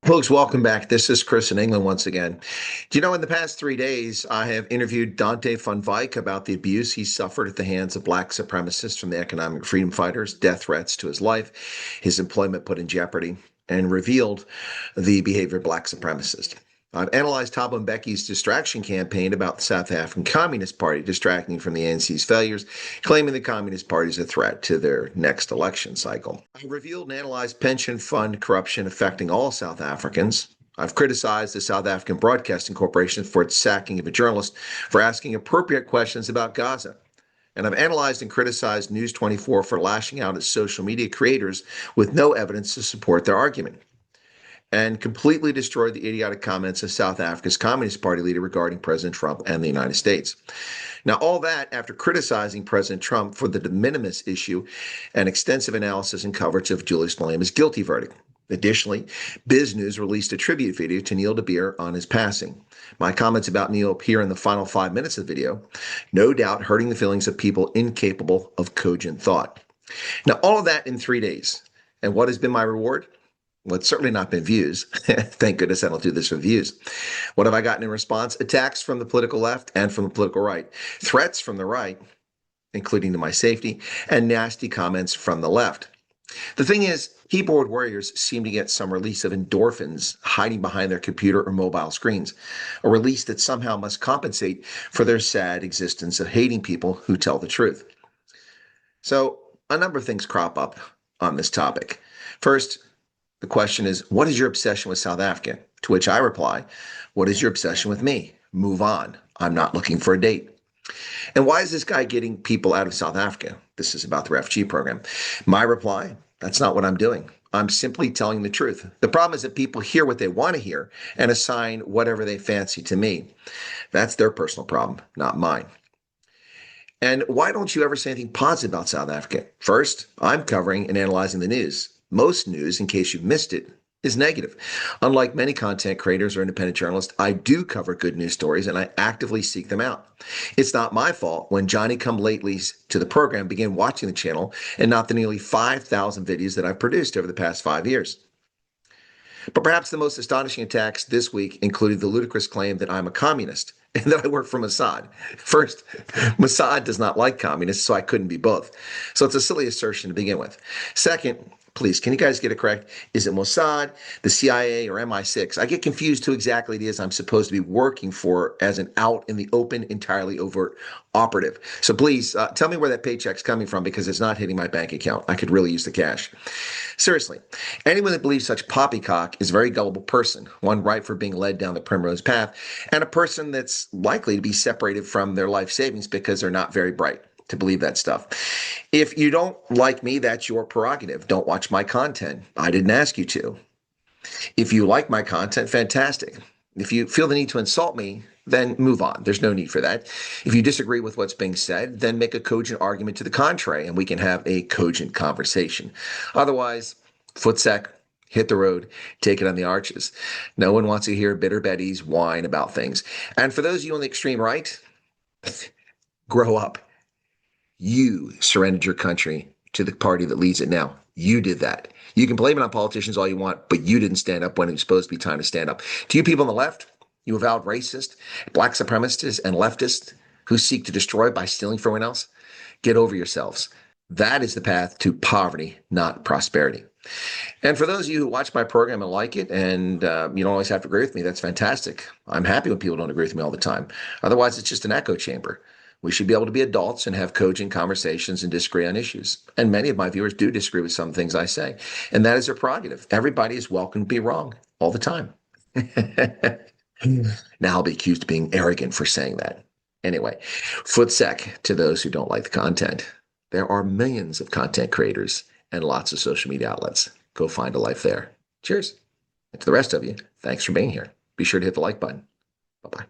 Folks, welcome back. This is Chris in England once again. Do you know, in the past 3 days, I have interviewed Dante Van Wyk about the abuse he suffered at the hands of black supremacists from the economic freedom fighters, death threats to his life, his employment put in jeopardy, and revealed the behavior of black supremacists. I've analyzed Thabo Mbeki's distraction campaign about the South African Communist Party distracting from the ANC's failures, claiming the Communist Party is a threat to their next election cycle. I revealed and analyzed pension fund corruption affecting all South Africans. I've criticized the South African Broadcasting Corporation for its sacking of a journalist for asking appropriate questions about Gaza. And I've analyzed and criticized News 24 for lashing out at social media creators with no evidence to support their argument, and completely destroyed the idiotic comments of South Africa's Communist Party leader regarding President Trump and the United States. Now, all that after criticizing President Trump for the de minimis issue and extensive analysis and coverage of Julius Malema's guilty verdict. Additionally, Biz News released a tribute video to Neil de Beer on his passing. My comments about Neil appear in the final 5 minutes of the video, no doubt hurting the feelings of people incapable of cogent thought. Now, all of that in 3 days. And what has been my reward? Well, it's certainly not been views. Thank goodness I don't do this for views. What have I gotten in response? Attacks from the political left and from the political right. Threats from the right, including to my safety, and nasty comments from the left. The thing is, keyboard warriors seem to get some release of endorphins hiding behind their computer or mobile screens, a release that somehow must compensate for their sad existence of hating people who tell the truth. So, a number of things crop up on this topic. First, the question is, what is your obsession with South Africa? To which I reply, what is your obsession with me? Move on. I'm not looking for a date. And why is this guy getting people out of South Africa? This is about the refugee program. My reply, that's not what I'm doing. I'm simply telling the truth. The problem is that people hear what they want to hear and assign whatever they fancy to me. That's their personal problem, not mine. And why don't you ever say anything positive about South Africa? First, I'm covering and analyzing the news. Most news, in case you've missed it, is negative. Unlike many content creators or independent journalists, I do cover good news stories and I actively seek them out. It's not my fault when Johnny-come-latelys to the program begin watching the channel and not the nearly 5,000 videos that I've produced over the past 5 years. But perhaps the most astonishing attacks this week included the ludicrous claim that I'm a communist and that I work for Mossad. First, Mossad does not like communists, so I couldn't be both. So it's a silly assertion to begin with. Second, please, can you guys get it correct? Is it Mossad, the CIA, or MI6? I get confused who exactly it is I'm supposed to be working for as an out in the open, entirely overt operative. So please, tell me where that paycheck's coming from, because it's not hitting my bank account. I could really use the cash. Seriously, anyone that believes such poppycock is a very gullible person, one ripe for being led down the primrose path, and a person that's likely to be separated from their life savings because they're not very bright to believe that stuff. If you don't like me, that's your prerogative. Don't watch my content. I didn't ask you to. If you like my content, fantastic. If you feel the need to insult me, then move on. There's no need for that. If you disagree with what's being said, then make a cogent argument to the contrary, and we can have a cogent conversation. Otherwise, footsec, hit the road, take it on the arches. No one wants to hear bitter Betties whine about things. And for those of you on the extreme right, grow up. You surrendered your country to the party that leads it now. You did that. You can blame it on politicians all you want, but you didn't stand up when it was supposed to be time to stand up. To you people on the left, you avowed racist, black supremacists, and leftists who seek to destroy by stealing from everyone else, get over yourselves. That is the path to poverty, not prosperity. And for those of you who watch my program and like it, and you don't always have to agree with me, that's fantastic. I'm happy when people don't agree with me all the time. Otherwise, it's just an echo chamber. We should be able to be adults and have cogent conversations and disagree on issues. And many of my viewers do disagree with some things I say. And that is their prerogative. Everybody is welcome to be wrong all the time. Now I'll be accused of being arrogant for saying that. Anyway, footsec to those who don't like the content. There are millions of content creators and lots of social media outlets. Go find a life there. Cheers. And to the rest of you, thanks for being here. Be sure to hit the like button. Bye-bye.